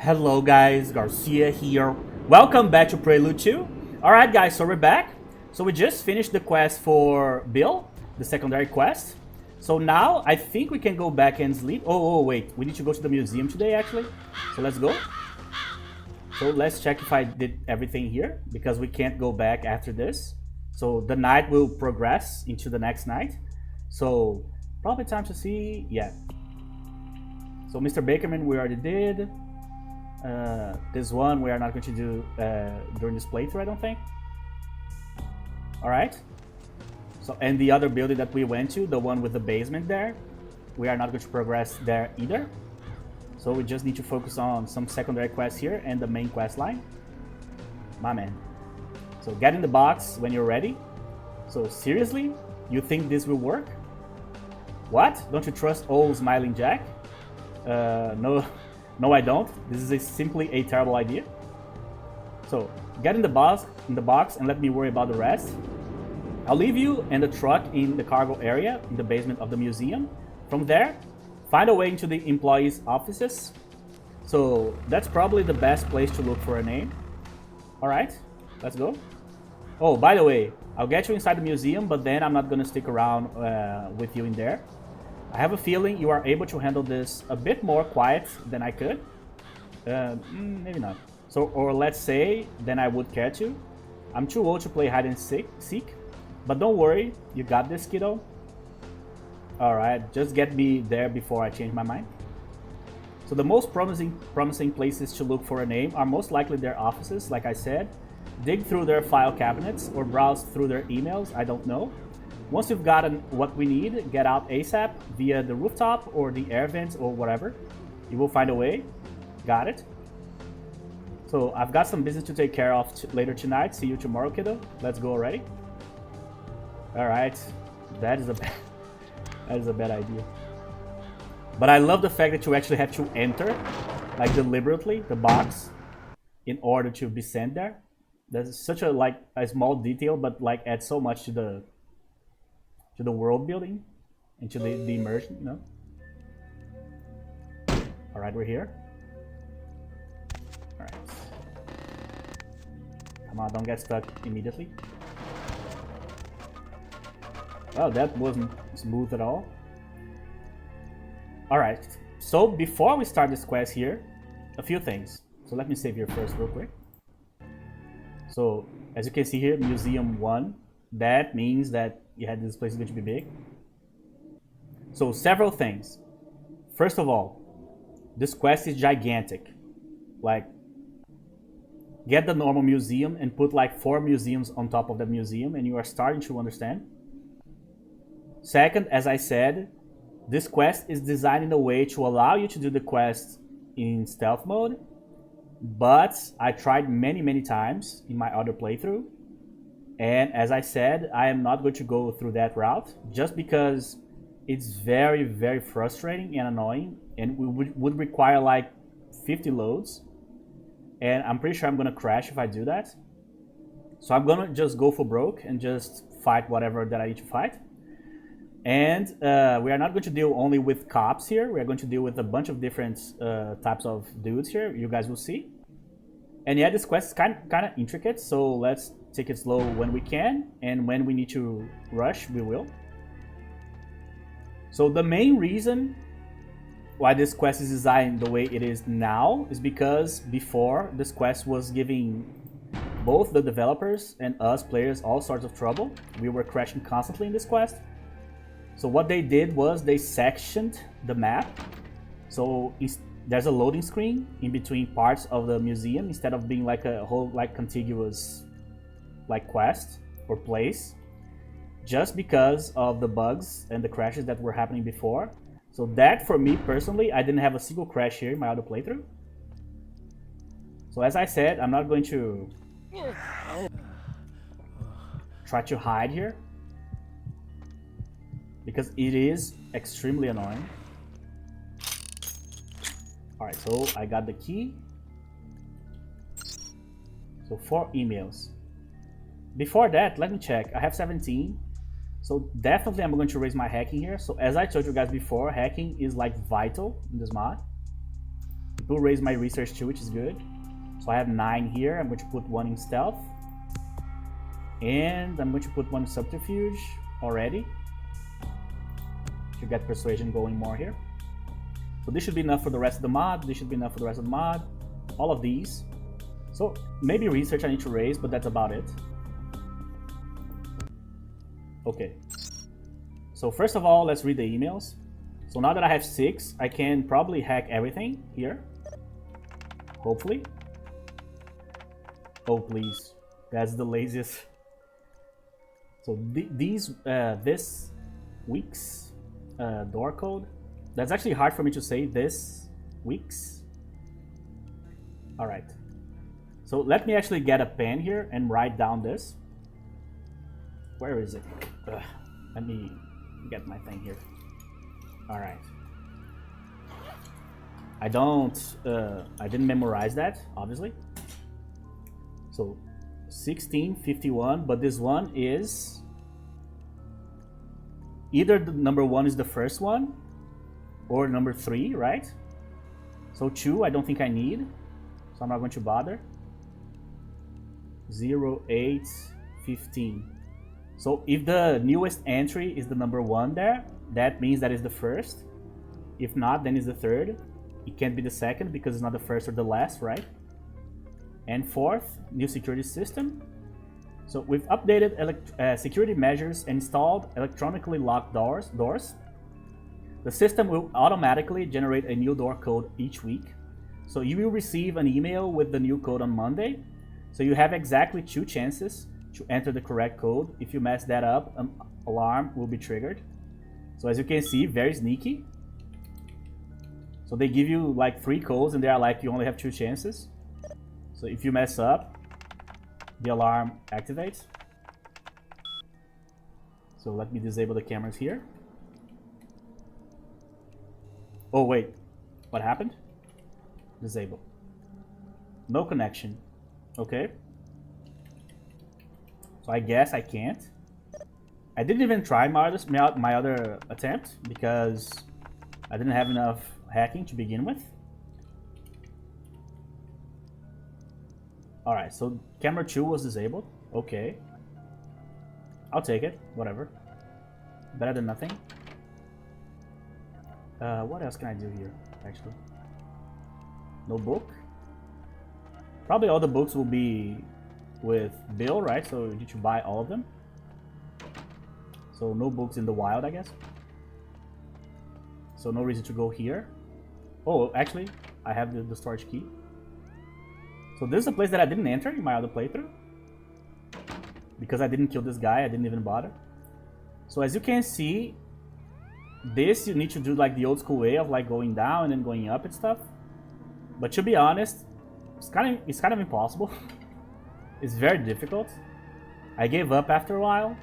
Hello guys, Garcia here. Welcome back to Prelude 2. Alright guys, so we're back. So we just finished the quest for Bill, the secondary quest. So now I think we can go back and sleep. Oh wait, we need to go to the museum today actually. So let's go. So let's check if I did everything here, because we can't go back after this. So the night will progress into the next night. So probably time to see, yeah. So Mr. Bakerman we already did. This one we are not going to do during this playthrough, I don't think. Alright. So, and the other building that we went to, the one with the basement there, we are not going to progress there either. So we just need to focus on some secondary quests here and the main quest line. My man. So get in the box when you're ready. So seriously? You think this will work? What? Don't you trust old Smiling Jack? No, I don't. This is simply a terrible idea. So get in the box and let me worry about the rest. I'll leave you and the truck in the cargo area in the basement of the museum. From there, find a way into the employees' offices. So that's probably the best place to look for a name. Alright, let's go. Oh, by the way, I'll get you inside the museum, but then I'm not gonna stick around with you in there. I have a feeling you are able to handle this a bit more quiet than I could. Maybe not. So, or let's say, then I would care to. I'm too old to play hide and seek. But don't worry, you got this, kiddo. Alright, just get me there before I change my mind. So the most promising places to look for a name are most likely their offices, like I said. Dig through their file cabinets or browse through their emails, I don't know. Once you've gotten what we need, get out ASAP via the rooftop or the air vents or whatever. You will find a way. Got it. So I've got some business to take care of later tonight. See you tomorrow, kiddo. Let's go already. Alright. That is a bad idea. But I love the fact that you actually have to enter, like deliberately, the box in order to be sent there. That's such a small detail, but like adds so much to the world building and to the immersion, you know. Alright, we're here. Alright. Come on, don't get stuck immediately. Well, that wasn't smooth at all. Alright, so before we start this quest here, a few things. So let me save here first real quick. So, as you can see here, Museum 1, that means that this place is going to be big. So several things. First of all, this quest is gigantic. Like, get the normal museum and put like 4 museums on top of the museum and you are starting to understand. Second, as I said, this quest is designed in a way to allow you to do the quest in stealth mode. But I tried many times in my other playthrough. And as I said, I am not going to go through that route just because it's very frustrating and annoying, and would require like 50 loads. And I'm pretty sure I'm gonna crash if I do that. So I'm gonna just go for broke and just fight whatever that I need to fight. And we are not going to deal only with cops here. We are going to deal with a bunch of different types of dudes here. You guys will see. And yeah, this quest is kind of intricate, so let's take it slow when we can, and when we need to rush, we will. So the main reason why this quest is designed the way it is now is because before, this quest was giving both the developers and us players all sorts of trouble. We were crashing constantly in this quest. So what they did was they sectioned the map. So there's a loading screen in between parts of the museum instead of being like a whole contiguous quest or place, just because of the bugs and the crashes that were happening before. So that, for me personally, I didn't have a single crash here in my other playthrough. So as I said, I'm not going to try to hide here because it is extremely annoying. Alright, so I got the key. So 4 emails. Before that, let me check. I have 17. So definitely I'm going to raise my hacking here. So as I told you guys before, hacking is like vital in this mod. It will raise my research too, which is good. So I have 9 here. I'm going to put 1 in stealth. And I'm going to put 1 subterfuge already to get persuasion going more here. So this should be enough for the rest of the mod. This should be enough for the rest of the mod. All of these. So maybe research I need to raise, but that's about it. Okay. So first of all, let's read the emails. So now that I have 6, I can probably hack everything here. Hopefully. Oh, please. That's the laziest. So this week's door code. That's actually hard for me to say. This week's. All right. So let me actually get a pen here and write down this. Where is it? Let me get my thing here. All right. I didn't memorize that, obviously. So 1651, but this one is either the number 1 is the first one or number 3, right? So 2 I don't think I need, so I'm not going to bother. 0815. So if the newest entry is the number 1 there, that means that is the first. If not, then it's the third. It can't be the second because it's not the first or the last, right? And 4th, new security system. So we've updated security measures and installed electronically locked doors. The system will automatically generate a new door code each week. So you will receive an email with the new code on Monday. So you have exactly 2 chances to enter the correct code. If you mess that up, an alarm will be triggered. So as you can see, very sneaky. So they give you like 3 codes and they are like, you only have 2 chances. So if you mess up, the alarm activates. So let me disable the cameras here. Oh wait, what happened? Disable. No connection. Okay. So I guess I can't. I didn't even try my other attempt because I didn't have enough hacking to begin with. Alright, so camera 2 was disabled. Okay. I'll take it. Whatever. Better than nothing. What else can I do here, actually? No book? Probably all the books will be with Bill, right? So you need to buy all of them. So no books in the wild, I guess. So no reason to go here. Oh, actually, I have the storage key. So this is a place that I didn't enter in my other playthrough. Because I didn't kill this guy, I didn't even bother. So as you can see, this you need to do like the old school way of like going down and then going up and stuff. But to be honest, it's kind of impossible. It's very difficult. I gave up after a while,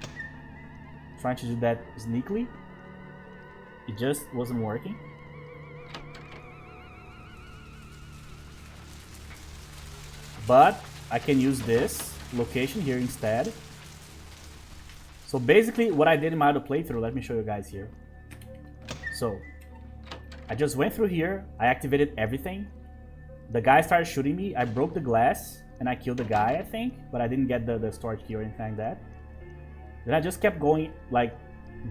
trying to do that sneakily. It just wasn't working. But I can use this location here instead. So basically what I did in my other playthrough, let me show you guys here. So I just went through here, I activated everything. The guy started shooting me, I broke the glass and I killed the guy, I think, but I didn't get the storage key or anything like that. Then I just kept going, like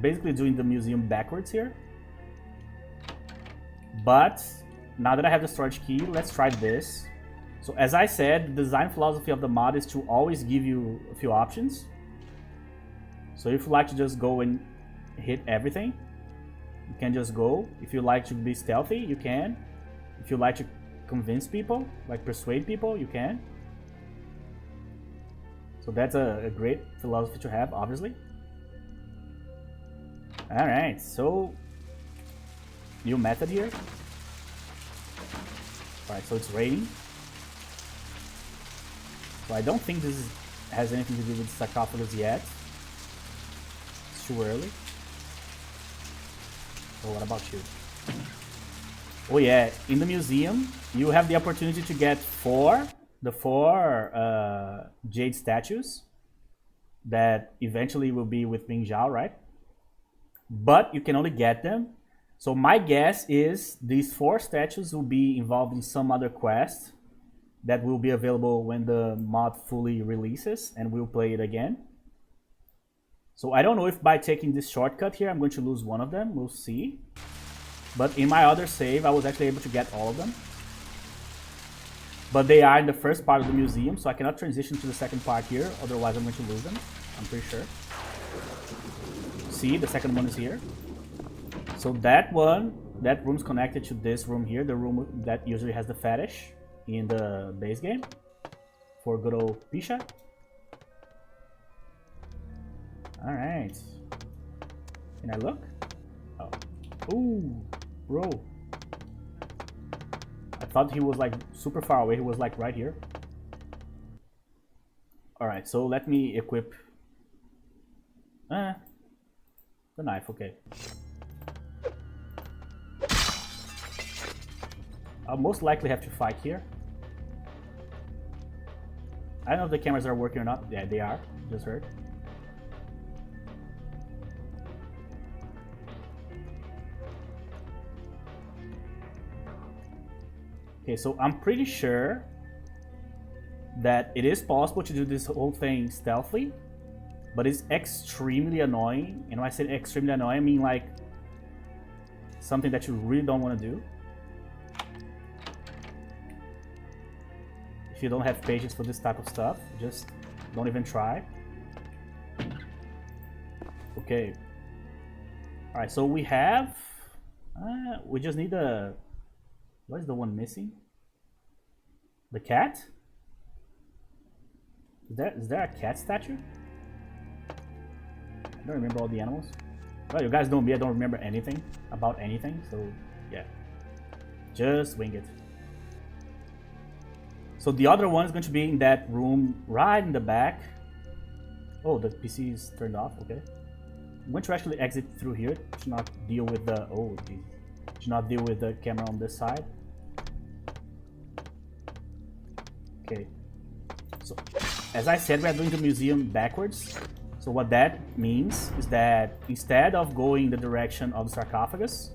basically doing the museum backwards here. But now that I have the storage key, let's try this. So as I said, the design philosophy of the mod is to always give you a few options. So if you like to just go and hit everything, you can just go. If you like to be stealthy, you can. If you like to convince people, like persuade people, you can. So that's a great philosophy to have, obviously. Alright, so new method here. Alright, so it's raining. So I don't think this has anything to do with sarcophagus yet. It's too early. So what about you? Oh yeah, in the museum, you have the opportunity to get the four jade statues that eventually will be with Ming Zhao, right? But you can only get them. So my guess is these 4 statues will be involved in some other quest that will be available when the mod fully releases, and we'll play it again. So I don't know if by taking this shortcut here I'm going to lose one of them, we'll see. But in my other save I was actually able to get all of them. But they are in the first part of the museum, so I cannot transition to the second part here, otherwise I'm going to lose them, I'm pretty sure. See, the second one is here. So that room's connected to this room here, the room that usually has the fetish in the base game for good old Pisha. Alright. Can I look? Oh. Ooh, bro. I thought he was like super far away, he was like right here. Alright, so let me equip the knife, okay. I'll most likely have to fight here. I don't know if the cameras are working or not. Yeah, they are. Just heard. Okay, so I'm pretty sure that it is possible to do this whole thing stealthily, but it's extremely annoying. And when I say extremely annoying, I mean like something that you really don't want to do. If you don't have patience for this type of stuff, just don't even try. Okay. Alright, so we have... we just need a... What is the one missing? The cat? Is there a cat statue? I don't remember all the animals. Well, you guys know me, I don't remember anything about anything, so yeah. Just wing it. So the other one is going to be in that room right in the back. Oh, the PC is turned off, okay. I'm going to actually exit through here to not deal with the... Oh, geez. To not deal with the camera on this side. Okay. So, as I said, we are doing the museum backwards. So what that means is that instead of going the direction of the sarcophagus,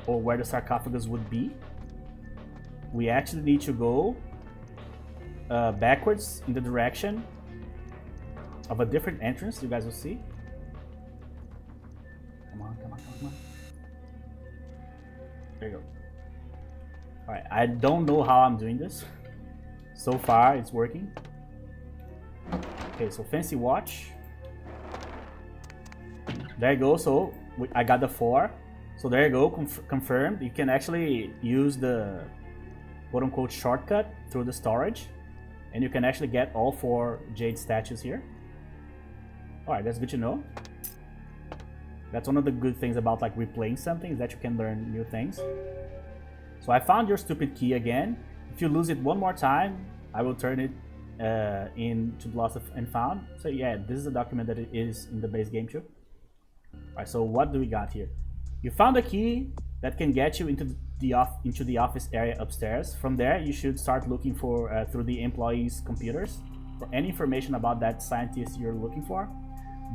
or where the sarcophagus would be, we actually need to go backwards in the direction of a different entrance. You guys will see. Come on, come on, come on. There you go. Alright, I don't know how I'm doing this. So far, it's working. Okay, so fancy watch. There you go, so I got the 4. So there you go, confirmed. You can actually use the quote-unquote shortcut through the storage. And you can actually get all 4 jade statues here. Alright, that's good to know. That's one of the good things about like replaying something, is that you can learn new things. So I found your stupid key again. If you lose it one more time, I will turn it into Lost and Found. So yeah, this is a document that it is in the base game too. Alright, so what do we got here? You found a key that can get you into the office area upstairs. From there, you should start looking for through the employees' computers for any information about that scientist you're looking for.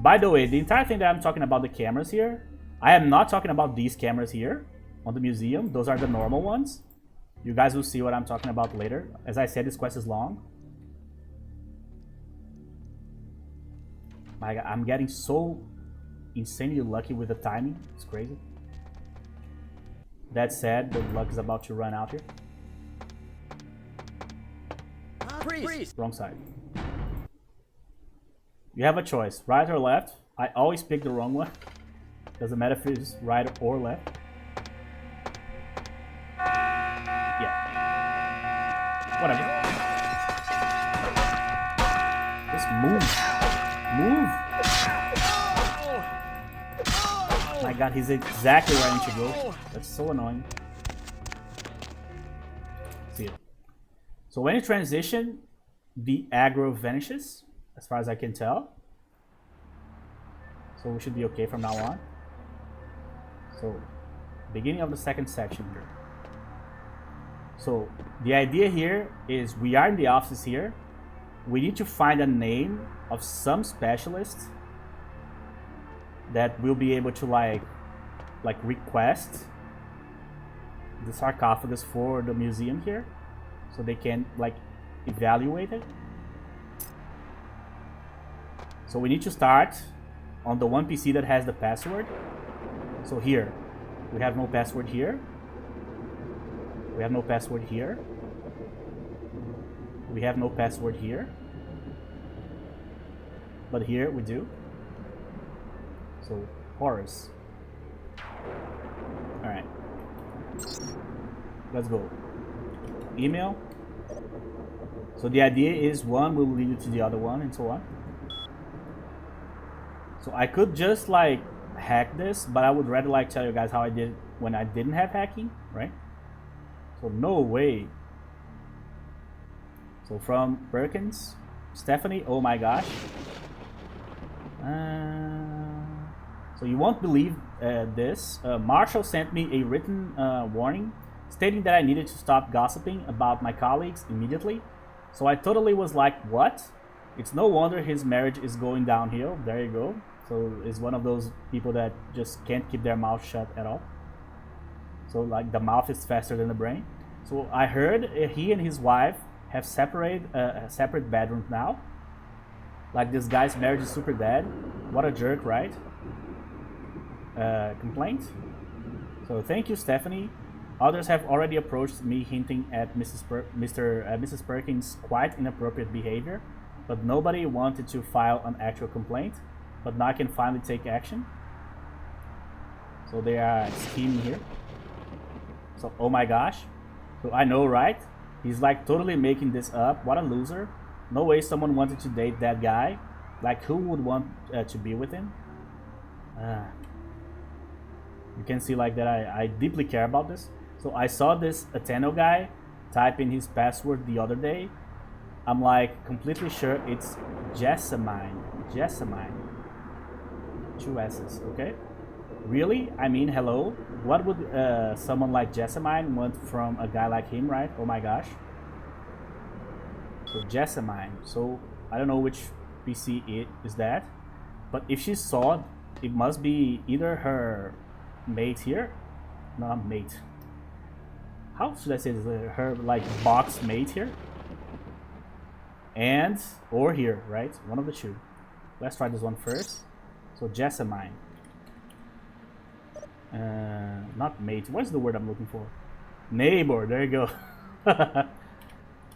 By the way, the entire thing that I'm talking about, the cameras here, I am not talking about these cameras here on the museum. Those are the normal ones. You guys will see what I'm talking about later. As I said, this quest is long. My God, I'm getting so insanely lucky with the timing. It's crazy. That said, the luck is about to run out here. Freeze! Wrong side. You have a choice, right or left. I always pick the wrong one. Doesn't matter if it's right or left. Yeah. Whatever. Just move. Move! My God, he's exactly where I need to go. That's so annoying. See it. So when you transition, the aggro vanishes, as far as I can tell. So we should be okay from now on. So, beginning of the second section here. So, the idea here is we are in the office here. We need to find a name of some specialist that will be able to like request the sarcophagus for the museum here, so they can like evaluate it. So we need to start on the one PC that has the password. So here, we have no password here. We have no password here. We have no password here. But here we do. So, Horus. Alright. Let's go. Email. So the idea is one will lead you to the other one and so on. So I could just like hack this, but I would rather like tell you guys how I did when I didn't have hacking, right? So no way. So from Perkins, Stephanie, oh my gosh. So you won't believe this. Marshall sent me a written warning stating that I needed to stop gossiping about my colleagues immediately. So I totally was like, what? It's no wonder his marriage is going downhill. There you go. So it's one of those people that just can't keep their mouth shut at all. So like the mouth is faster than the brain. So I heard he and his wife have separate bedrooms now. Like this guy's marriage is super dead. What a jerk, right? Complaint. So thank you, Stephanie. Others have already approached me hinting at Mrs. Perkins' quite inappropriate behavior, but nobody wanted to file an actual complaint. But now I can finally take action. So they are scheming here. So, oh my gosh. So I know, right? He's like totally making this up. What a loser. No way someone wanted to date that guy. Like, who would want to be with him? You can see like that I deeply care about this. So I saw this Ateno guy type in his password the other day. I'm like completely sure it's Jessamine. Jessamine. 2 S's, okay? Really? I mean, hello? What would someone like Jessamine want from a guy like him, right? Oh my gosh. So Jessamine. So I don't know which PC it is that, but if she saw, it must be either her mate here. No, not mate. How should I say this? Her like box mate here, and or here, right? One of the two. Let's try this one first. So Jessamine. Not mate. What's the word I'm looking for? Neighbor. There you go.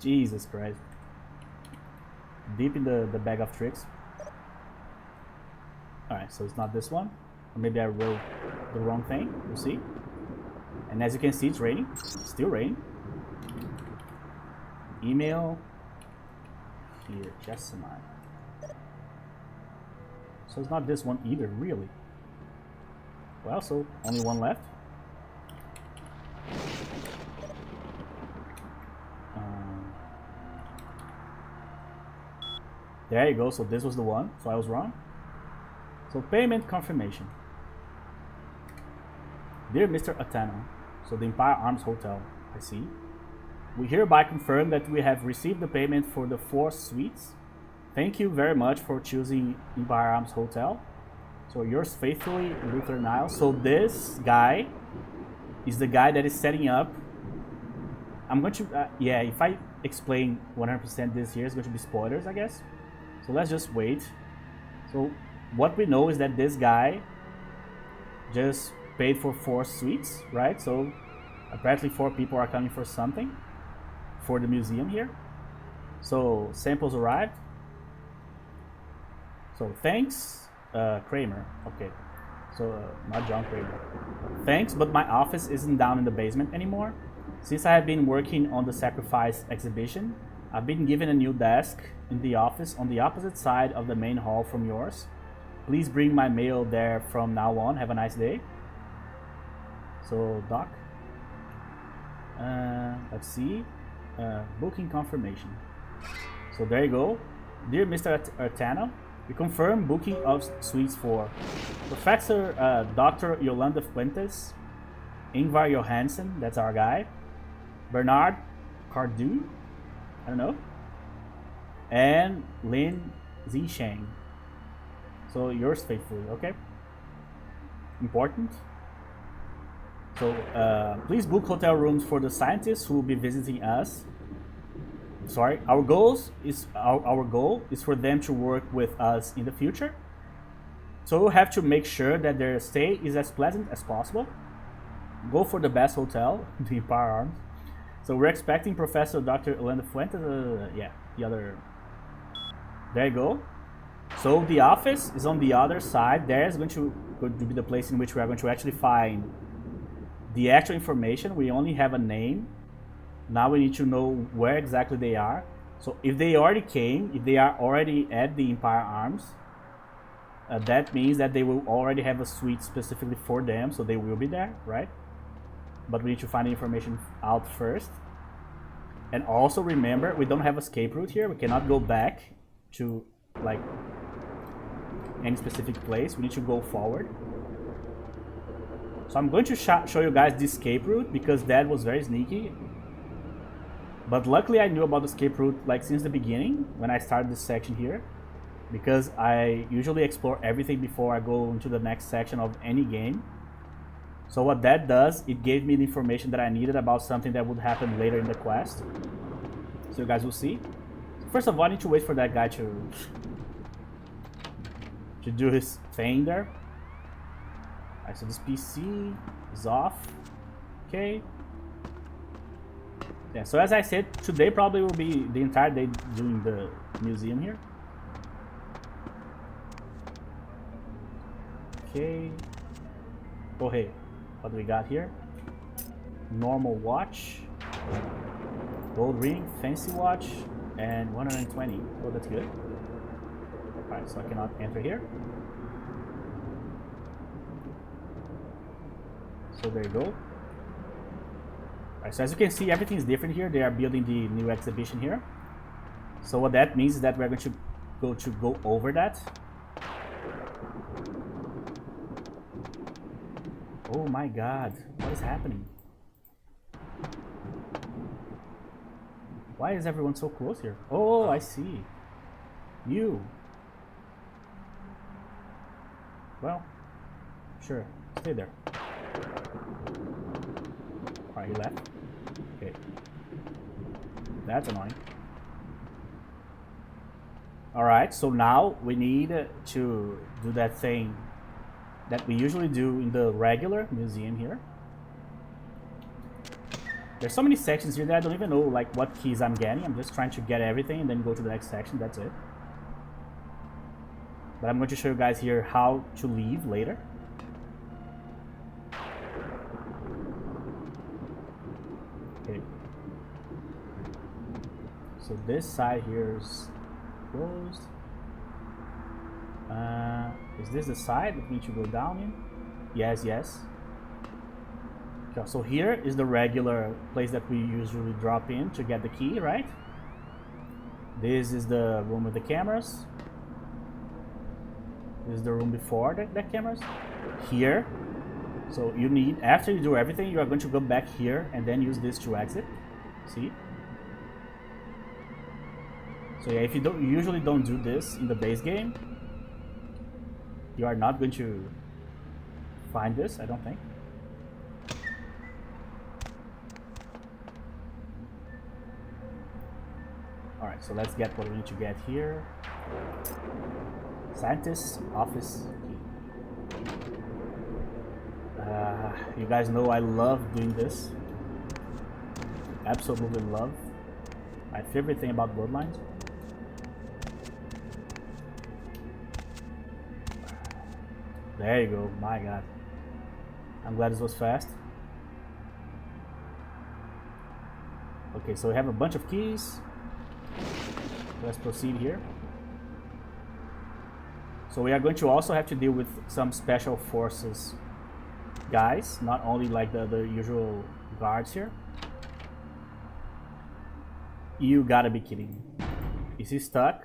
Jesus Christ. Deep in the bag of tricks. Alright, so it's not this one. Or maybe I wrote the wrong thing. We'll see. And as you can see, it's raining. It's still raining. Email. Here, Jessamine. So it's not this one either, really. Well, so only one left. There you go. So this was the one. So I was wrong. So payment confirmation. Dear Mr. Atano, so the Empire Arms Hotel, I see. We hereby confirm that we have received the payment for the 4 suites. Thank you very much for choosing Empire Arms Hotel. So yours faithfully, Luther Niles. So this guy is the guy that is setting up. I'm going to, yeah, if I explain 100% this here, it's going to be spoilers, I guess. So let's just wait. So what we know is that this guy just paid for 4 suites, right? So apparently 4 people are coming for something for the museum here. So samples arrived. So thanks, Kramer. Okay, so not John Kramer. Thanks, but my office isn't down in the basement anymore. Since I have been working on the Sacrifice exhibition, I've been given a new desk in the office on the opposite side of the main hall from yours. Please bring my mail there from now on. Have a nice day. So, Doc. Let's see. Booking confirmation. So there you go. Dear Mr. Artano, we confirm booking of suites for Professor Dr. Yolanda Fuentes, Ingvar Johansson, that's our guy, Bernard Cardew, I don't know, and Lin Zisheng. So yours faithfully, okay? Important. So please book hotel rooms for the scientists who will be visiting us. Sorry, our goal is for them to work with us in the future. So we'll have to make sure that their stay is as pleasant as possible. Go for the best hotel, the Empire Arms. So we're expecting Professor Dr. Elena Fuentes. Yeah, the other. There you go. So the office is on the other side. There's going to be the place in which we are going to actually find the actual information. We only have a name. Now we need to know where exactly they are. So if they already came, if they are already at the Empire Arms, that means that they will already have a suite specifically for them, so they will be there, right? But we need to find the information out first. And also remember, we don't have escape route here. We cannot go back to like any specific place. We need to go forward. So I'm going to show you guys the escape route because that was very sneaky. But luckily I knew about the escape route like since the beginning when I started this section here, because I usually explore everything before I go into the next section of any game. So what that does, it gave me the information that I needed about something that would happen later in the quest. So you guys will see. First of all, I need to wait for that guy to do his thing there. Alright, so this PC is off. Okay. Yeah, so as I said, today probably will be the entire day doing the museum here. Okay. Oh hey, what do we got here? Normal watch, gold ring, fancy watch, and 120. Oh, that's good. Alright, so I cannot enter here. So there you go. Alright, so as you can see, everything is different here. They are building the new exhibition here. So what that means is that we're going to go over that. Oh my god, what is happening? Why is everyone so close here? Oh, I see. You. Well, sure, stay there. Alright, he left. Okay. That's annoying. Alright, so now we need to do that thing that we usually do in the regular museum here. There's so many sections here that I don't even know like what keys I'm getting. I'm just trying to get everything and then go to the next section. That's it. But I'm going to show you guys here how to leave later. Okay. So this side here is closed. Is this the side that we need to go down in? Yes, yes. Okay, so here is the regular place that we usually drop in to get the key, right? This is the room with the cameras. This is the room before the cameras. Here. So you need, after you do everything, you are going to go back here and then use this to exit. See? So yeah, if you usually don't do this in the base game, you are not going to find this, I don't think. Alright, so let's get what we need to get here. Scientist office key. You guys know I love doing this. Absolutely love. My favorite thing about Bloodlines. There you go, my god. I'm glad this was fast. Okay, so we have a bunch of keys. Let's proceed here. So we are going to also have to deal with some special forces guys, not only like the usual guards here. You gotta be kidding me. Is he stuck?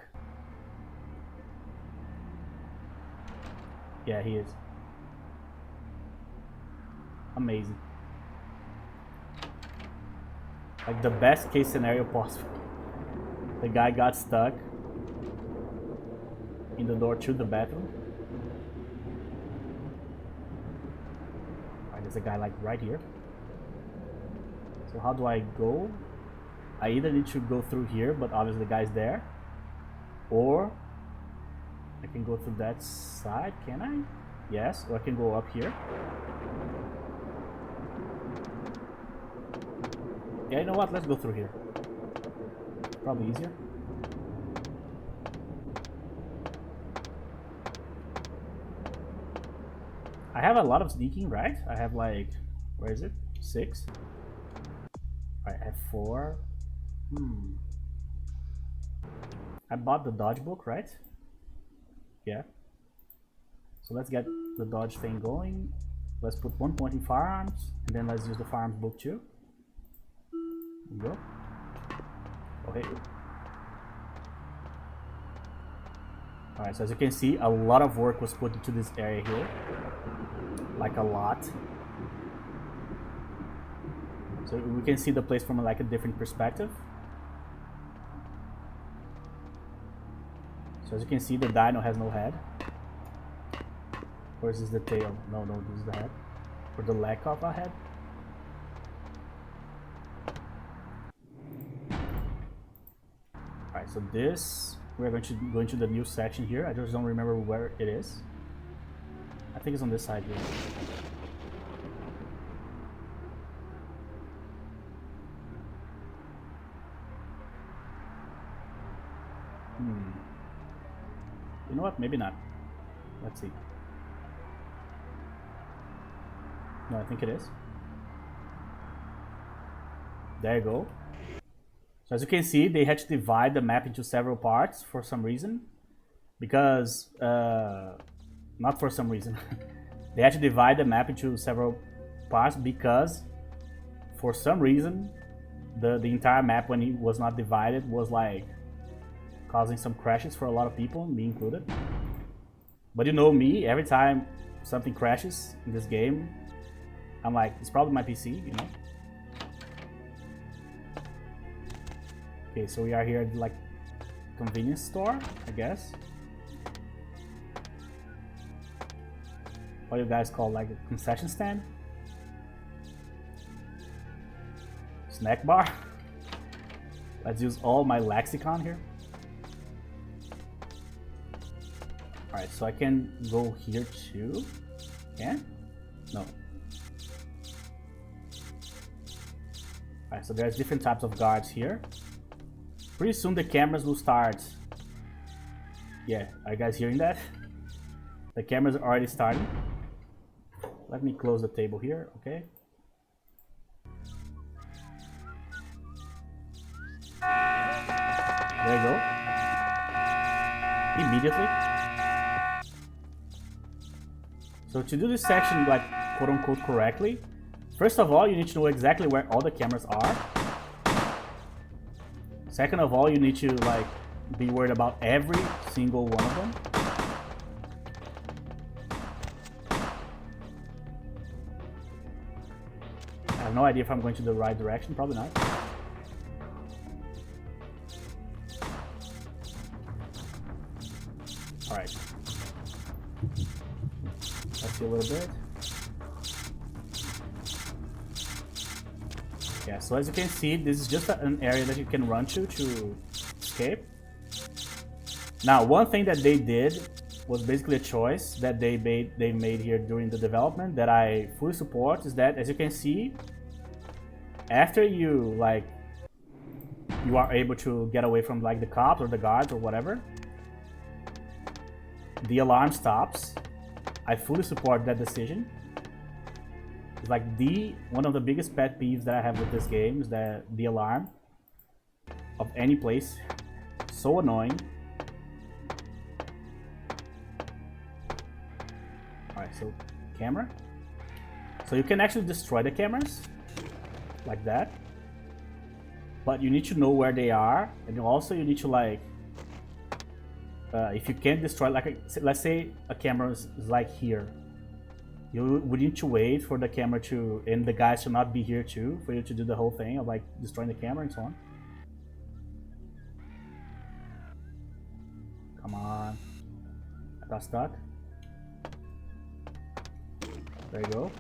Yeah, he is. Amazing. Like the best case scenario possible. The guy got stuck in the door to the bathroom. Alright, There's a guy like right here. So how do I go? I either need to go through here, but obviously the guy's there, or I can go through that side. Can I? Yes. Or I can go up here. Yeah, you know what? Let's go through here. Probably easier. I have a lot of sneaking, right? I have like, where is it? 6. I have 4. I bought the dodge book, right? Yeah. So let's get the dodge thing going. Let's put 1 point in firearms, and then let's use the firearms book too. There we go. Okay. Alright, so as you can see, a lot of work was put into this area here. Like a lot. So we can see the place from like a different perspective. So as you can see, the dino has no head. Or is this the tail? No, this is the head. Or the lack of a head. Alright, so this, we're going to go into the new section here. I just don't remember where it is. I think it's on this side here. You know what? Maybe not. Let's see. No, I think it is. There you go. So as you can see, they had to divide the map into several parts for some reason. Because, not for some reason. They had to divide the map into several parts because, for some reason, the entire map, when it was not divided, was like causing some crashes for a lot of people, me included. But you know me, every time something crashes in this game, I'm like, it's probably my PC, you know? Okay, so we are here at like convenience store, I guess. What you guys call like a concession stand? Snack bar? Let's use all my lexicon here. Alright, so I can go here too. Can? No. Alright, so there's different types of guards here. Pretty soon the cameras will start. Yeah, are you guys hearing that? The cameras are already starting. Let me close the table here, okay? There you go. Immediately. So to do this section like quote unquote correctly, first of all you need to know exactly where all the cameras are. Second of all, you need to like be worried about every single one of them. I have no idea if I'm going to the right direction, probably not. Alright. Let's see a little bit. Yeah, so as you can see, this is just an area that you can run to escape. Now, one thing that they did was basically a choice that they made here during the development that I fully support, is that, as you can see, after you are able to get away from like the cops or the guards or whatever, the alarm stops. I fully support that decision. It's like one of the biggest pet peeves that I have with this game is that the alarm of any place, so annoying. Alright, so camera. So you can actually destroy the cameras like that, but you need to know where they are, and also you need to like if you can't destroy, like let's say a camera is like here, you would need to wait for the camera to, and the guys to not be here too, for you to do the whole thing of like destroying the camera and so on. Come on. I got stuck. There you go.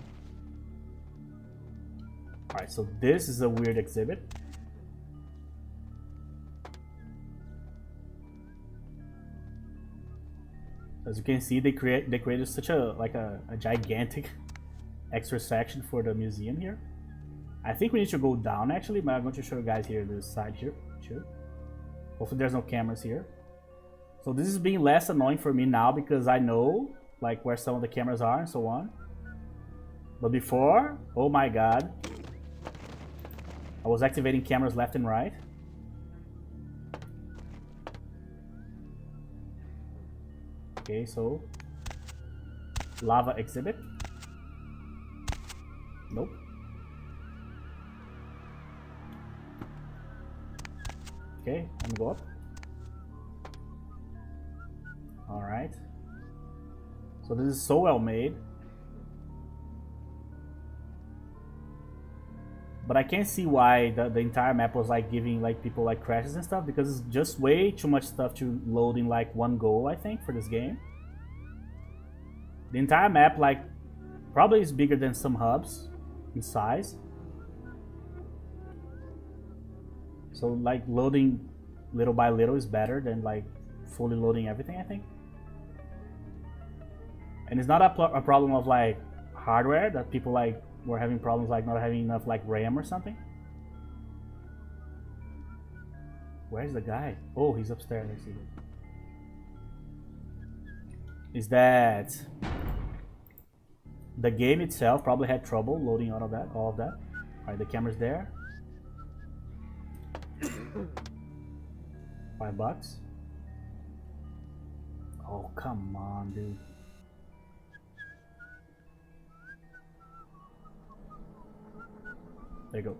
Alright, so this is a weird exhibit. As you can see, they created such a gigantic extra section for the museum here. I think we need to go down actually, but I'm going to show you guys here this side here too. Hopefully there's no cameras here. So this is being less annoying for me now because I know like where some of the cameras are and so on. But before, oh my god, I was activating cameras left and right. Okay, so lava exhibit. Nope. Okay, let me go up. Alright. So this is so well made. But I can't see why the entire map was like giving like people like crashes and stuff, because it's just way too much stuff to load in like one go, I think, for this game. The entire map like probably is bigger than some hubs in size. So like loading little by little is better than like fully loading everything, I think. And it's not a problem of like hardware that people like were having problems like not having enough like RAM or something. Where's the guy? Oh, he's upstairs. I see. Is that the game itself probably had trouble loading all of that? Alright, the camera's there. $5. Oh, come on, dude. There you go.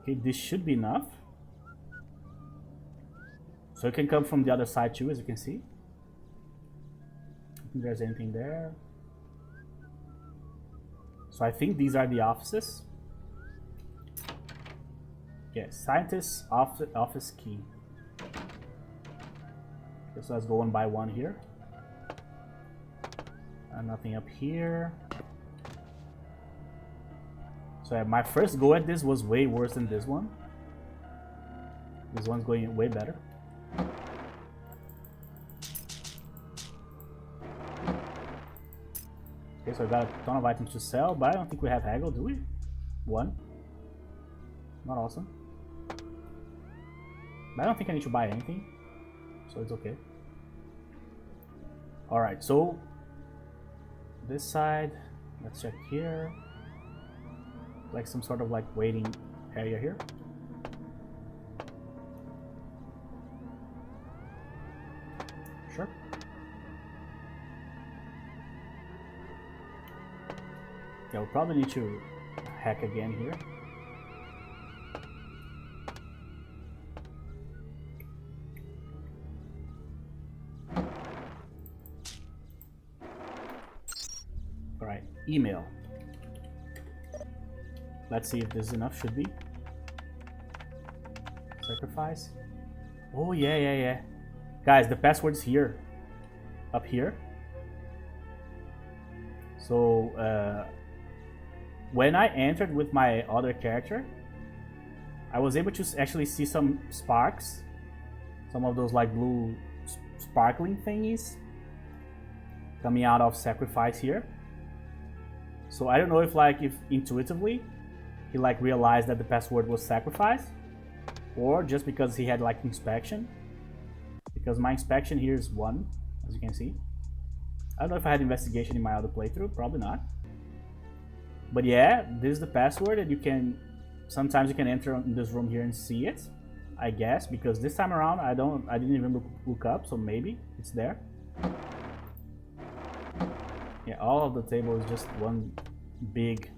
Okay, this should be enough. So it can come from the other side too, as you can see. I don't think there's anything there. So I think these are the offices. Yeah, scientist's office key. Okay, so let's go one by one here. Nothing up here. So my first go at this was way worse than this one. This one's going way better. Okay, so I got a ton of items to sell, but I don't think we have haggle, do we? One. Not awesome. But I don't think I need to buy anything, so it's okay. Alright, so this side, let's check here. Like some sort of like waiting area here. Sure. Yeah, we'll probably need to hack again here. Alright, email. Let's see if this is enough, should be. Sacrifice. Oh, yeah. Guys, the password's here. Up here. So, when I entered with my other character, I was able to actually see some sparks. Some of those like blue sparkling thingies coming out of sacrifice here. So I don't know if intuitively he like realized that the password was sacrifice, or just because he had like inspection, because my inspection here is 1, as you can see. I don't know if I had investigation in my other playthrough, probably not. But yeah, this is the password, and sometimes you can enter in this room here and see it, I guess, because this time around I didn't even look up, so maybe it's there. Yeah, all of the table is just one big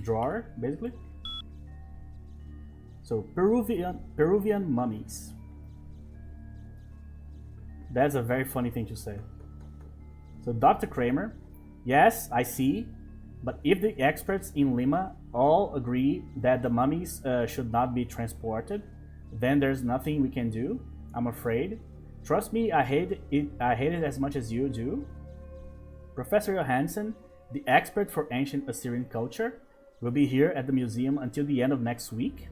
drawer, basically. So Peruvian mummies. That's a very funny thing to say. So Dr. Kramer, yes, I see, but if the experts in Lima all agree that the mummies should not be transported, then there's nothing we can do, I'm afraid. Trust me, I hate it as much as you do. Professor Johansen, the expert for ancient Assyrian culture, will be here at the museum until the end of next week.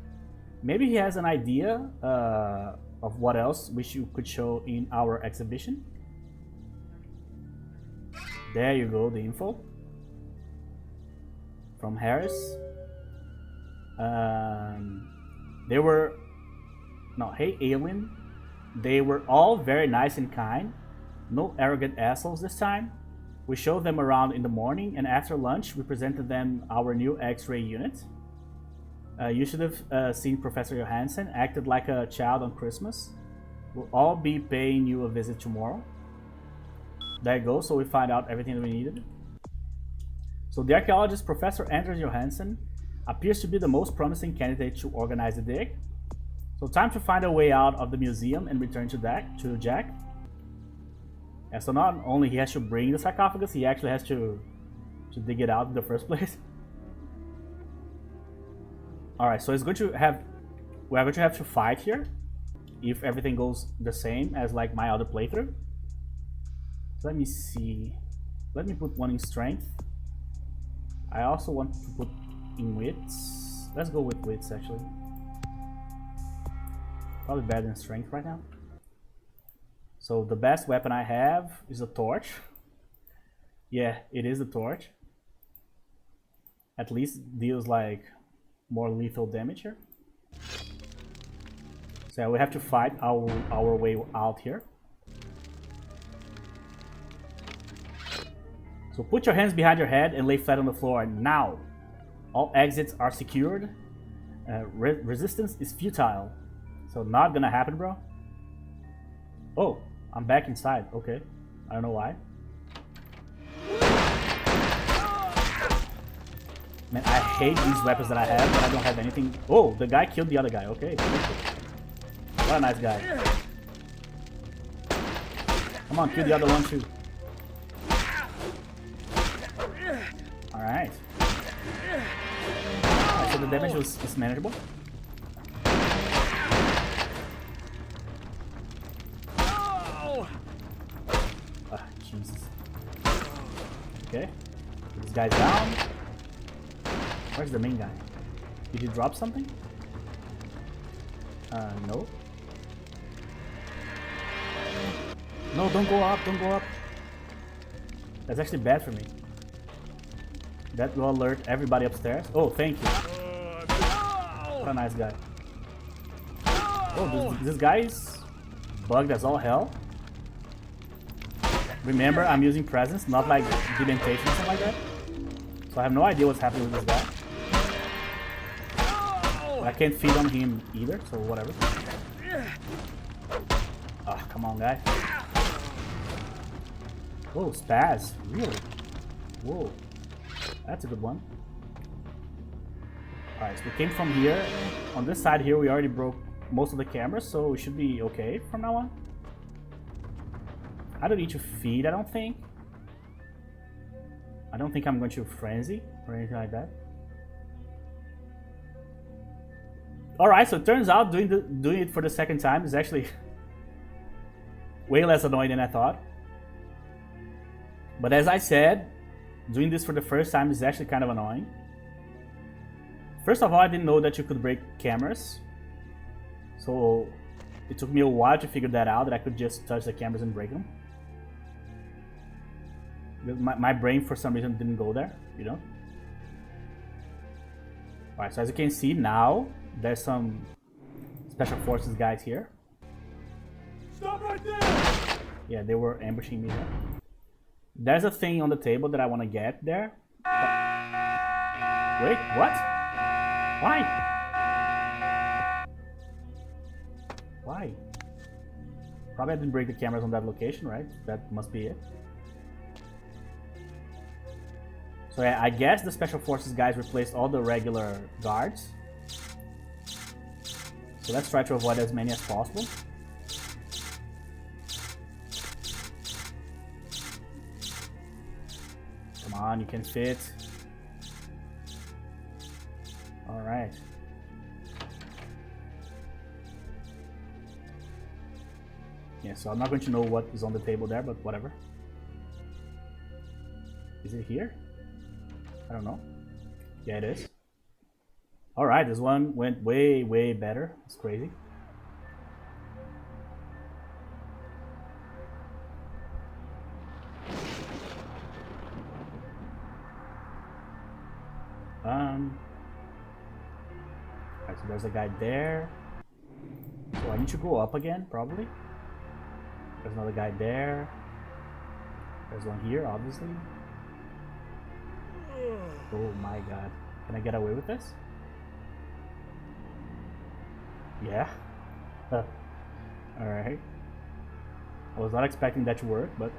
Maybe he has an idea of what else we could show in our exhibition. There you go, the info from Harris. Hey alien, they were all very nice and kind. No arrogant assholes this time. We showed them around in the morning, and after lunch we presented them our new X-ray unit. You should have seen Professor Johansen, acted like a child on Christmas. We'll all be paying you a visit tomorrow. There you go, so we find out everything that we needed. So the archaeologist Professor Anders Johansen appears to be the most promising candidate to organize the dig. So time to find a way out of the museum and return to Jack. Yeah, so not only he has to bring the sarcophagus, he actually has to dig it out in the first place. Alright, so we're going to have to fight here if everything goes the same as like my other playthrough. Let me see. Let me put one in strength. I also want to put in wits. Let's go with wits actually. Probably better than strength right now. So the best weapon I have is a torch. Yeah, it is a torch. At least deals like more lethal damage here. So yeah, we have to fight our way out here. So put your hands behind your head and lay flat on the floor now. All exits are secured. Resistance is futile. So not gonna happen, bro. Oh, I'm back inside. Okay. I don't know why. Man, I hate these weapons that I have, but I don't have anything. Oh, the guy killed the other guy. Okay. What a nice guy. Come on, kill the other one too. Alright. So the damage is manageable. Ah, Jesus. Okay. This guy's down. Where's the main guy? Did he drop something? No. No, don't go up, don't go up. That's actually bad for me. That will alert everybody upstairs. Oh, thank you. What a nice guy. Oh, this guy is bugged as all hell. Remember, I'm using presence, not like dementation or something like that. So I have no idea what's happening with this guy. I can't feed on him either, so whatever. Ah, come on, guy. Whoa, spaz. Really? Whoa. That's a good one. Alright, so we came from here. On this side here, we already broke most of the cameras, so we should be okay from now on. I don't need to feed, I don't think. I don't think I'm going to frenzy or anything like that. Alright, so it turns out doing it for the second time is actually way less annoying than I thought. But as I said, doing this for the first time is actually kind of annoying. First of all, I didn't know that you could break cameras. So it took me a while to figure that out, that I could just touch the cameras and break them. My brain for some reason didn't go there, you know? Alright, so as you can see now, there's some special forces guys here. Stop right there! Yeah, they were ambushing me there. There's a thing on the table that I want to get there. Wait, what? Why? Why? Probably I didn't break the cameras on that location, right? That must be it. So yeah, I guess the special forces guys replaced all the regular guards. So let's try to avoid as many as possible. Come on, you can fit. Alright. Yeah, so I'm not going to know what is on the table there, but whatever. Is it here? I don't know. Yeah, it is. Alright, this one went way, way better. It's crazy. Alright, so there's a guy there. So I need to go up again, probably. There's another guy there. There's one here, obviously. Oh my god. Can I get away with this? Yeah. Alright. I was not expecting that to work, but...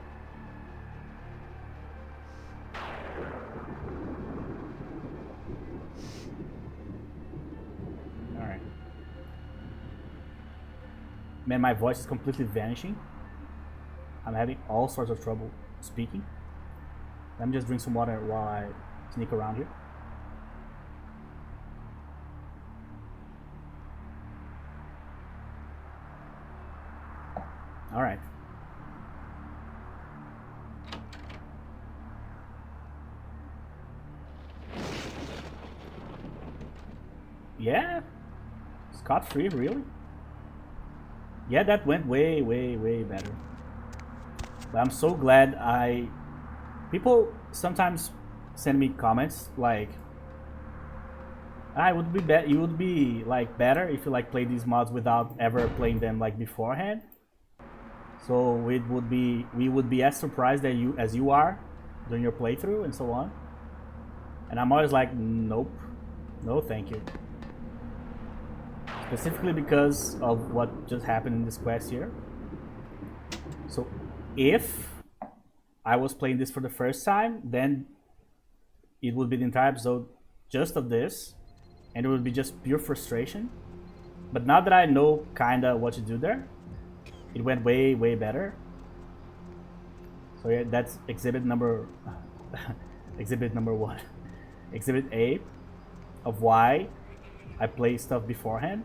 Alright. Man, my voice is completely vanishing. I'm having all sorts of trouble speaking. Let me just drink some water while I sneak around here. All right. Yeah, scot-free, really? Yeah, that went way, way, way better. But I'm so glad people sometimes send me comments like, it would be you would be like better if you like play these mods without ever playing them like beforehand. So we would be as surprised as you are during your playthrough and so on. And I'm always like, nope, no thank you. Specifically because of what just happened in this quest here. So if I was playing this for the first time, then it would be the entire episode just of this, and it would be just pure frustration. But now that I know kinda what to do there, it went way, way better. So yeah, that's exhibit number exhibit number 1. Exhibit A of why I play stuff beforehand.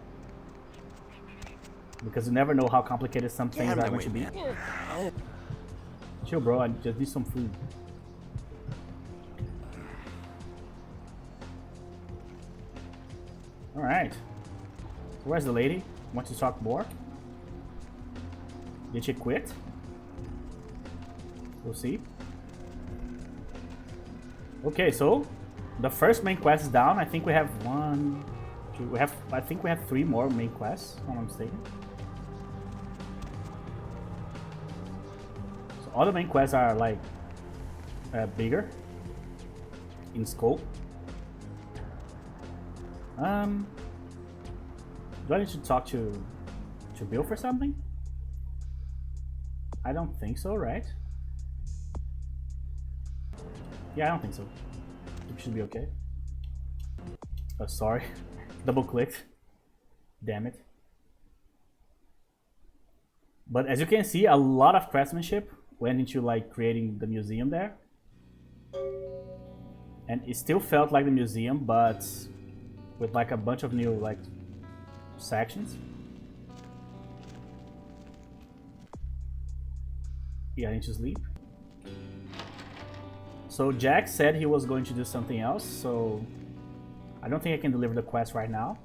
Because you never know how complicated some things are going to be. Chill, bro, I just need some food. Alright. So where's the lady? Want to talk more? Did she quit? We'll see. Okay, so the first main quest is down. I think we have I think we have 3 more main quests, if I'm not mistaken. So all the main quests are like bigger in scope. Do I need to talk to Bill for something? I don't think so, right? Yeah, I don't think so. It should be okay. Oh, sorry. Double clicked. Damn it. But as you can see, a lot of craftsmanship went into like creating the museum there. And it still felt like the museum, but with like a bunch of new like sections. Yeah, I need to sleep. So Jack said he was going to do something else, so I don't think I can deliver the quest right now.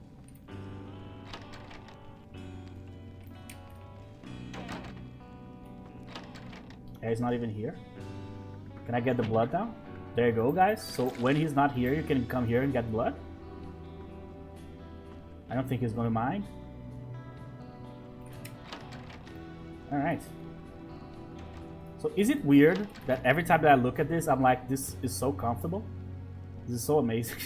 Yeah, he's not even here. Can I get the blood now? There you go, guys. So when he's not here, you can come here and get blood. I don't think he's going to mind. Alright. So is it weird that every time that I look at this, I'm like, this is so comfortable? This is so amazing.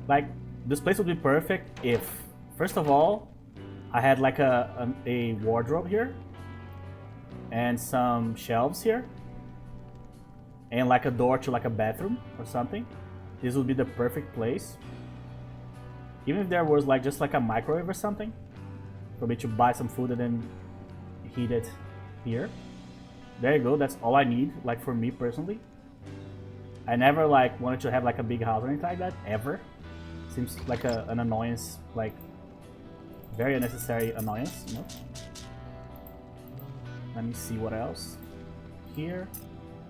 Like, this place would be perfect if, first of all, I had like a wardrobe here. And some shelves here. And like a door to like a bathroom or something. This would be the perfect place. Even if there was like just like a microwave or something. For me to buy some food and then heat it here. There you go, that's all I need, like for me personally. I never like wanted to have like a big house or anything like that, ever. Seems like an annoyance, like very unnecessary annoyance, you know? Let me see what else here.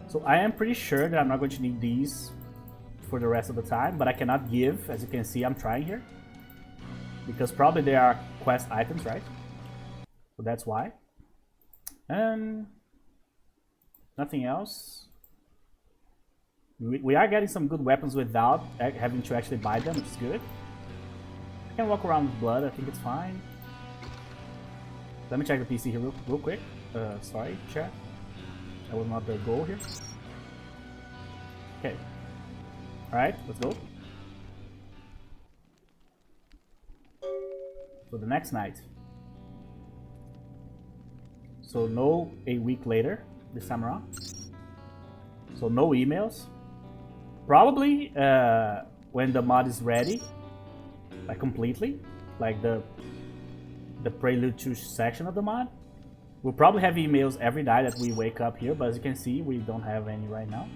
So I am pretty sure that I'm not going to need these for the rest of the time, but I cannot give. As you can see, I'm trying here because probably they are quest items, right? So that's why. Nothing else. We are getting some good weapons without having to actually buy them, which is good. I can walk around with blood, I think it's fine. Let me check the PC here real quick. Sorry, chat. That was not the goal here. Okay. Alright, let's go. So the next night. So no a week later this time around. So no emails. Probably when the mod is ready, like completely, like the Prelude II section of the mod. We'll probably have emails every night that we wake up here, but as you can see, we don't have any right now.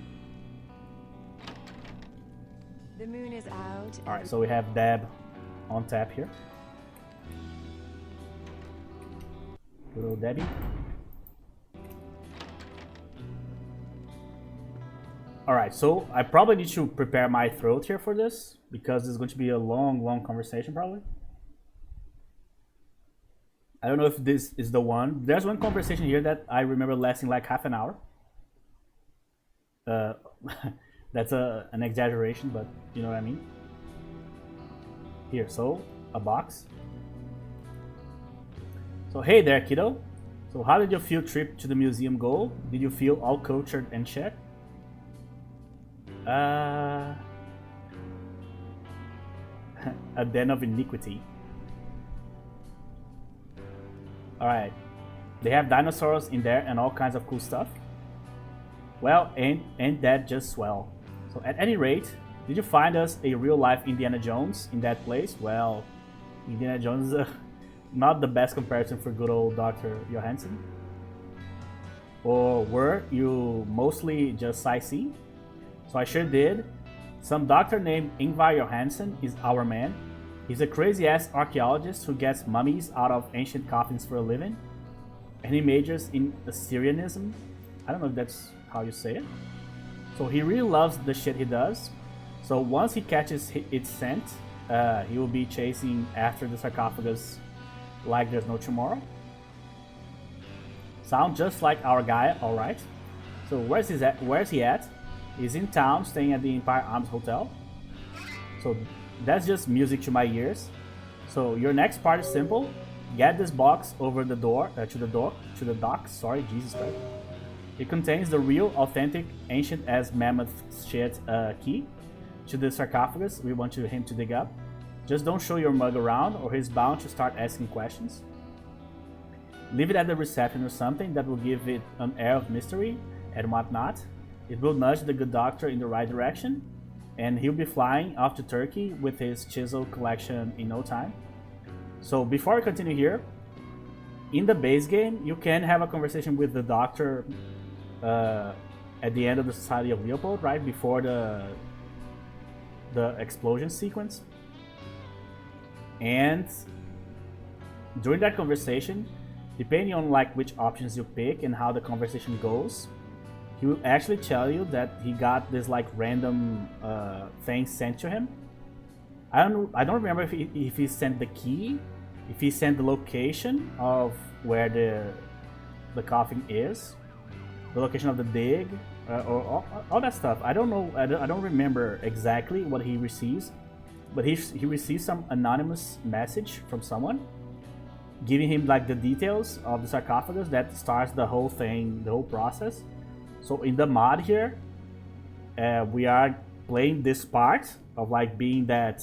The moon is out. Alright, so we have Deb on tap here. Good old Debbie. Alright, so I probably need to prepare my throat here for this, because it's going to be a long conversation probably. I don't know if this is the one. There's one conversation here that I remember lasting like half an hour. That's an exaggeration, but you know what I mean. Here, so a box. So hey there, kiddo. So how did your field trip to the museum go? Did you feel all cultured and shit? A den of iniquity. Alright. They have dinosaurs in there and all kinds of cool stuff. Well, ain't that just swell? So at any rate, did you find us a real-life Indiana Jones in that place? Well, Indiana Jones is not the best comparison for good old Dr. Johansson. Or were you mostly just sightseeing? So I sure did. Some doctor named Ingvar Johansson is our man. He's a crazy-ass archaeologist who gets mummies out of ancient coffins for a living. And he majors in Assyrianism. I don't know if that's how you say it. So he really loves the shit he does. So once he catches its scent, he will be chasing after the sarcophagus like there's no tomorrow. Sound just like our guy, alright. So where's he at? He's in town, staying at the Empire Arms Hotel. So that's just music to my ears. So your next part is simple. Get this box over the door, to the docks. Sorry, Jesus Christ. It contains the real, authentic, ancient as mammoth shit key to the sarcophagus we want him to dig up. Just don't show your mug around, or he's bound to start asking questions. Leave it at the reception or something that will give it an air of mystery and whatnot. It will nudge the good doctor in the right direction, and he'll be flying off to Turkey with his chisel collection in no time. So before we continue here, in the base game, you can have a conversation with the doctor at the end of the Society of Leopold, right before the explosion sequence. And during that conversation, depending on like which options you pick and how the conversation goes, he will actually tell you that he got this like random thing sent to him. I don't remember if he sent the key, if he sent the location of where the coffin is, the location of the dig, or all that stuff. I don't know. I don't remember exactly what he receives, but he receives some anonymous message from someone, giving him like the details of the sarcophagus that starts the whole thing, the whole process. So in the mod here, we are playing this part of like being that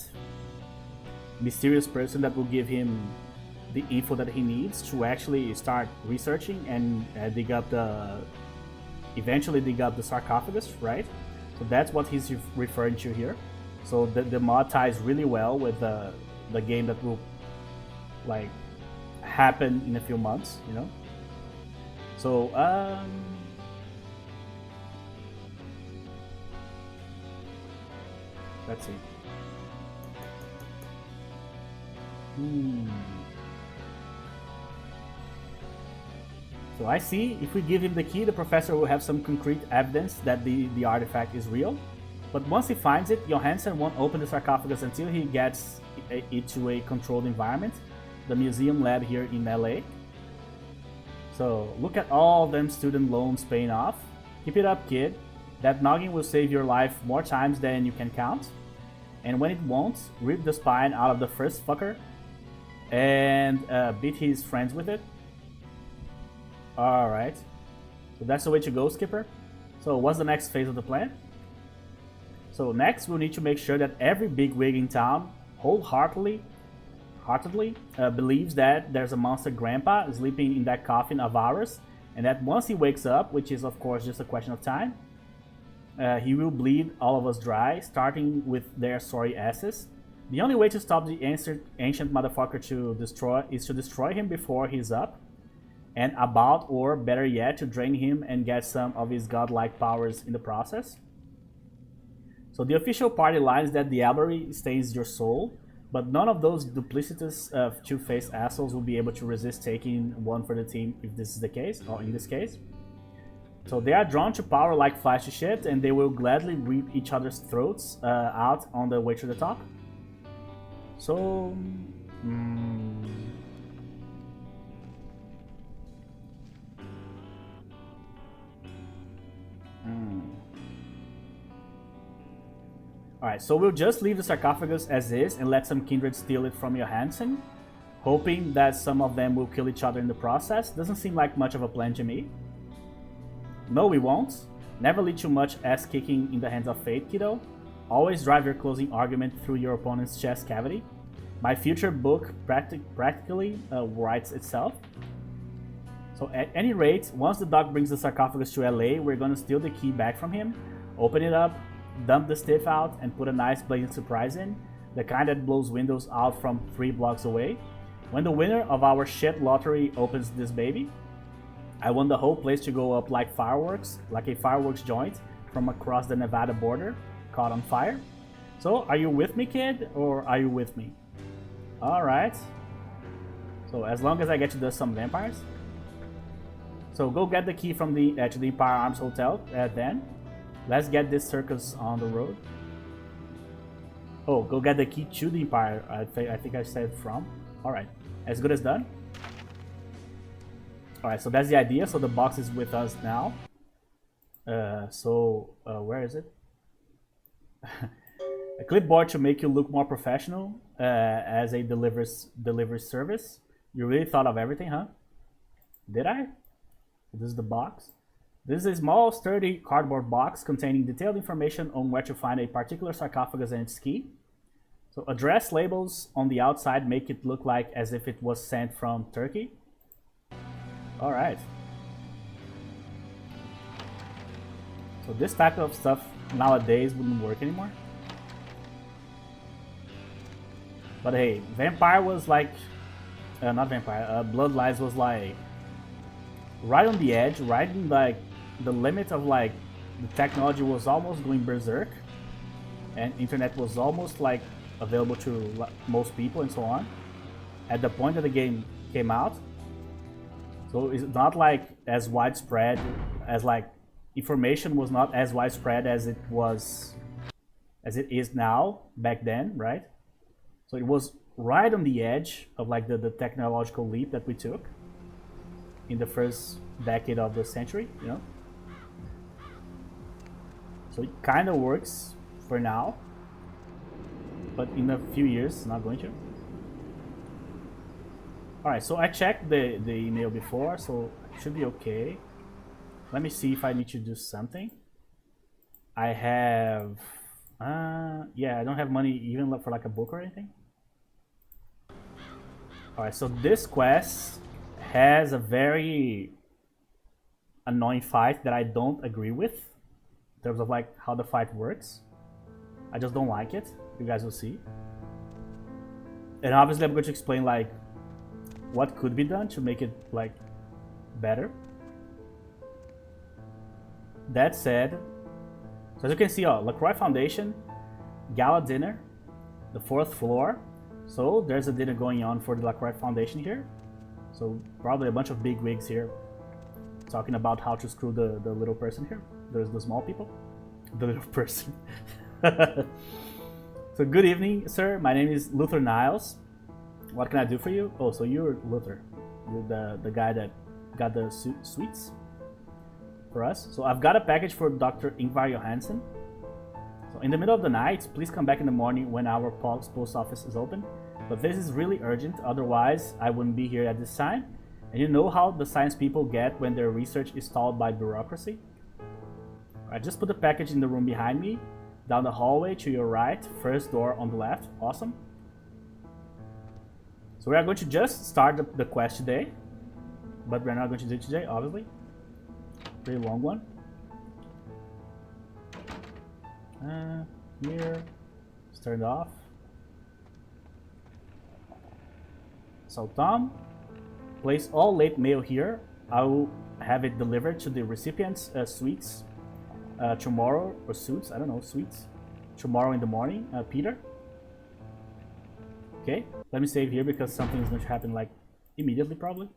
mysterious person that will give him the info that he needs to actually start researching and eventually dig up the sarcophagus, right? So that's what he's referring to here. So the mod ties really well with the game that will like happen in a few months, you know. So let's see. So I see if we give him the key, the professor will have some concrete evidence that the artifact is real. But once he finds it, Johansson won't open the sarcophagus until he gets it to a controlled environment, the museum lab here in LA. So look at all them student loans paying off. Keep it up, kid. That noggin will save your life more times than you can count. And when it won't, rip the spine out of the first fucker and beat his friends with it. Alright. So that's the way to go, Skipper. So what's the next phase of the plan? So next we'll need to make sure that every bigwig in town wholeheartedly believes that there's a monster grandpa sleeping in that coffin of ours, and that once he wakes up, which is of course just a question of time, he will bleed all of us dry, starting with their sorry asses. The only way to stop the ancient motherfucker is to destroy him before he's up and about, or better yet, to drain him and get some of his godlike powers in the process. So the official party line is that diablerie stains your soul, but none of those duplicitous two-faced assholes will be able to resist taking one for the team if this is the case, or in this case. So they are drawn to power like flies to shit, and they will gladly rip each other's throats out on the way to the top. So... Alright, so we'll just leave the sarcophagus as is and let some kindred steal it from Johansson, hoping that some of them will kill each other in the process. Doesn't seem like much of a plan to me. No, we won't. Never lead too much ass-kicking in the hands of fate, kiddo. Always drive your closing argument through your opponent's chest cavity. My future book practically writes itself. So at any rate, once the dog brings the sarcophagus to LA, we're gonna steal the key back from him, open it up, dump the stiff out, and put a nice blazing surprise in, the kind that blows windows out from 3 blocks away. When the winner of our shit lottery opens this baby, I want the whole place to go up like fireworks, like a fireworks joint from across the Nevada border, caught on fire. So, are you with me, kid, or are you with me? Alright. So, as long as I get to dust some vampires. So, go get the key from the to the Empire Arms Hotel then. Let's get this circus on the road. Oh, go get the key to the Empire. I think I said from. Alright, as good as done. Alright, so that's the idea. So the box is with us now. Where is it? A clipboard to make you look more professional as a delivery service. You really thought of everything, huh? Did I? This is the box. This is a small, sturdy cardboard box containing detailed information on where to find a particular sarcophagus and its key. So address labels on the outside make it look like as if it was sent from Turkey. Alright. So this type of stuff nowadays wouldn't work anymore. But hey, Vampire was like... not Vampire, Bloodlines was like... right on the edge, right in like the limit of like the technology was almost going berserk, and internet was almost like available to most people and so on at the point that the game came out. So it's not like as widespread as like information was not as widespread as it is now back then, right? So it was right on the edge of like the technological leap that we took in the first decade of the century, you know? So it kind of works for now, but in a few years it's not going to. Alright, so I checked the email before, so it should be okay. Let me see if I need to do something. I have... yeah, I don't have money even for like a book or anything. Alright, so this quest has a very annoying fight that I don't agree with in terms of like how the fight works. I just don't like it. You guys will see. And obviously I'm going to explain like what could be done to make it like better. That said, so as you can see, LaCroix Foundation, Gala Dinner, the 4th floor. So there's a dinner going on for the LaCroix Foundation here. So probably a bunch of big wigs here talking about how to screw the little person here. There's the small people. The little person. So good evening, sir. My name is Luther Niles. What can I do for you? Oh, so you're Luther. You're the guy that got the sweets for us. So I've got a package for Dr. Ingvar Johansson. So in the middle of the night, please come back in the morning when our post office is open. But this is really urgent, otherwise I wouldn't be here at this time. And you know how the science people get when their research is stalled by bureaucracy? I just put the package in the room behind me, down the hallway to your right, first door on the left. Awesome. So we are going to just start the quest today, but we're not going to do it today, obviously. Pretty long one. Here, let's turn it off. So Tom, place all late mail here. I will have it delivered to the recipient's suites tomorrow, or suits, I don't know, suites, tomorrow in the morning. Peter. Okay, let me save here because something is going to happen like immediately probably.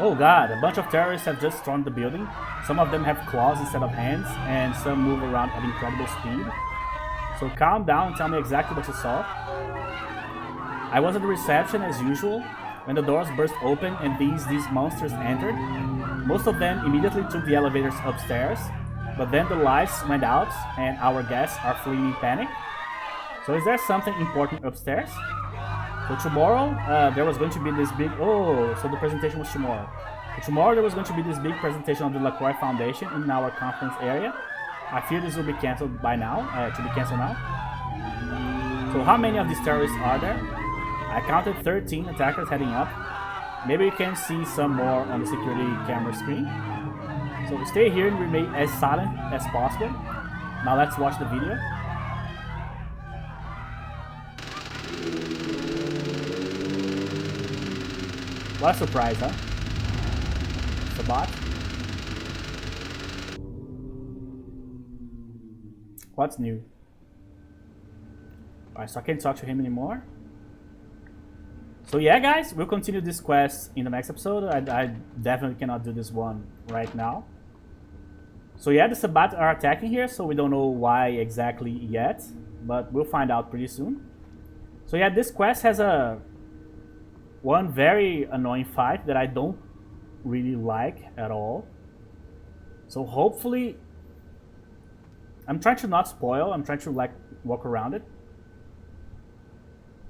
Oh god, a bunch of terrorists have just stormed the building. Some of them have claws instead of hands, and some move around at incredible speed. So calm down and tell me exactly what you saw. I was at the reception as usual when the doors burst open and these monsters entered. Most of them immediately took the elevators upstairs, but then the lights went out and our guests are fleeing in panic. So is there something important upstairs? So tomorrow, there was going to be this big... Oh, so the presentation was tomorrow. So tomorrow there was going to be this big presentation of the LaCroix Foundation in our conference area. I fear this will be cancelled by now, to be cancelled now. So how many of these terrorists are there? I counted 13 attackers heading up. Maybe you can see some more on the security camera screen. So stay here and remain as silent as possible. Now let's watch the video. What a surprise, huh? Sabbat. What's new? Alright, so I can't talk to him anymore. So yeah, guys, we'll continue this quest in the next episode. I definitely cannot do this one right now. So yeah, the Sabbat are attacking here, so we don't know why exactly yet, but we'll find out pretty soon. So yeah, this quest has one very annoying fight that I don't really like at all. So hopefully, I'm trying to not spoil, I'm trying to like walk around it.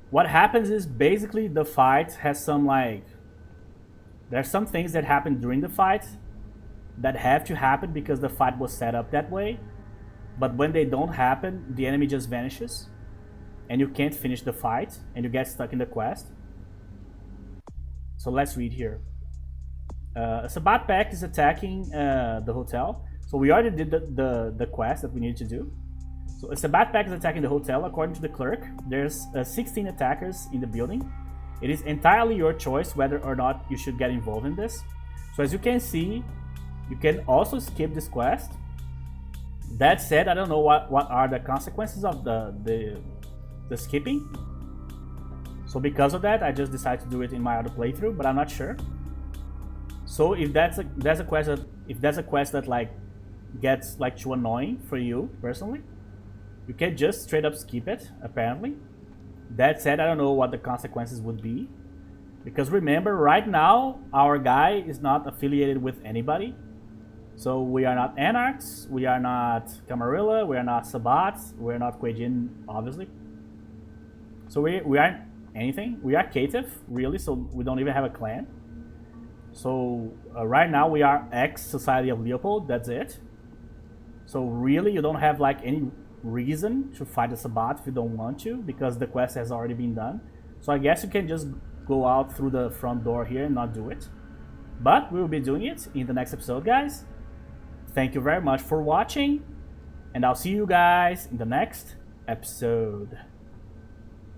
What happens is basically the fight has some like, there's some things that happen during the fight that have to happen because the fight was set up that way. But when they don't happen, the enemy just vanishes and you can't finish the fight and you get stuck in the quest. So let's read here. A Sabbat pact is attacking the hotel. So we already did the quest that we needed to do. So a Sabbat pact is attacking the hotel. According to the clerk, there's 16 attackers in the building. It is entirely your choice whether or not you should get involved in this. So as you can see, you can also skip this quest. That said, I don't know what are the consequences of the skipping. So because of that, I just decided to do it in my other playthrough, but I'm not sure. So if that's a quest that like gets like too annoying for you personally, you can just straight up skip it, apparently. That said, I don't know what the consequences would be. Because remember, right now, our guy is not affiliated with anybody. So we are not Anarchs, we are not Camarilla, we are not Sabbats, we are not Quajin, obviously. So we aren't anything. We are Caitiff, really, so we don't even have a clan. So right now we are ex-Society of Leopold, that's it. So really, you don't have like any reason to fight the Sabbat if you don't want to, because the quest has already been done. So I guess you can just go out through the front door here and not do it. But we will be doing it in the next episode, guys. Thank you very much for watching, and I'll see you guys in the next episode.